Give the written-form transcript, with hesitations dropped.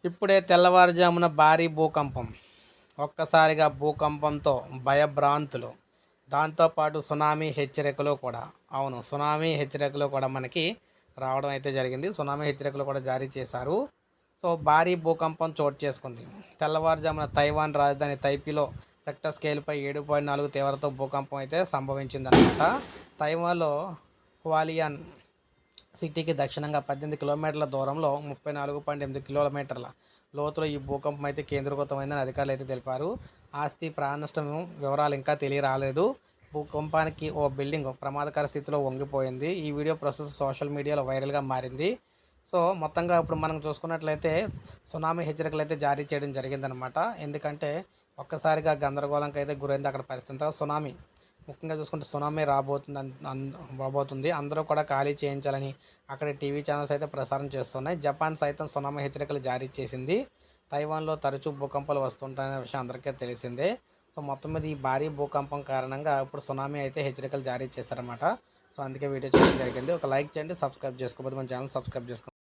ఇప్పుడే తెల్లవారుజామున భారీ భూకంపం. ఒక్కసారిగా భూకంపంతో భయభ్రాంతులు. దాంతోపాటు సునామీ హెచ్చరికలు కూడా. అవును, సునామీ హెచ్చరికలు కూడా మనకి రావడం అయితే జరిగింది. సునామీ హెచ్చరికలు కూడా జారీ చేశారు. సో భారీ భూకంపం చోటు చేసుకుంది. తెల్లవారుజామున తైవాన్ రాజధాని తైపీలో రెక్టర్ స్కేల్పై 7.4 తీవ్రత భూకంపం అయితే సంభవించిందనమాట. తైవాన్లో హువాలియాన్ సిటీకి దక్షిణంగా 18 కిలోమీటర్ల దూరంలో 34.8 కిలోమీటర్ల లోతులో ఈ భూకంపం అయితే కేంద్రీకృతమైందని అధికారులు అయితే తెలిపారు. ఆస్తి ప్రాణ నష్టం వివరాలు ఇంకా తెలియరాలేదు. భూకంపానికి ఓ బిల్డింగ్ ప్రమాదకర స్థితిలో వంగిపోయింది. ఈ వీడియో ప్రస్తుతం సోషల్ మీడియాలో వైరల్గా మారింది. సో మొత్తంగా ఇప్పుడు మనం చూసుకున్నట్లయితే సునామీ హెచ్చరికలు అయితే జారీ చేయడం జరిగిందనమాట. ఎందుకంటే ఒక్కసారిగా గందరగోళంకి అయితే గురైంది అక్కడ పరిస్థితి. సునామీ ముఖ్యంగా చూసుకుంటే సునామీ రాబోతుంది. అందరూ కూడా ఖాళీ చేయించాలని అక్కడ టీవీ ఛానల్స్ అయితే ప్రసారం చేస్తున్నాయి. జపాన్ సైతం సునామీ హెచ్చరికలు జారీ చేసింది. తైవాన్లో తరచూ భూకంపాలు వస్తుంటాయనే విషయం అందరికీ తెలిసిందే. సో మొత్తం మీద ఈ భారీ భూకంపం కారణంగా ఇప్పుడు సునామీ అయితే హెచ్చరికలు జారీ చేశారన్నమాట. సో అందుకే వీడియో చేయడం జరిగింది. ఒక లైక్ చేయండి, సబ్స్క్రైబ్ చేసుకోకపోతే మన ఛానల్ సబ్స్క్రైబ్ చేసుకోండి.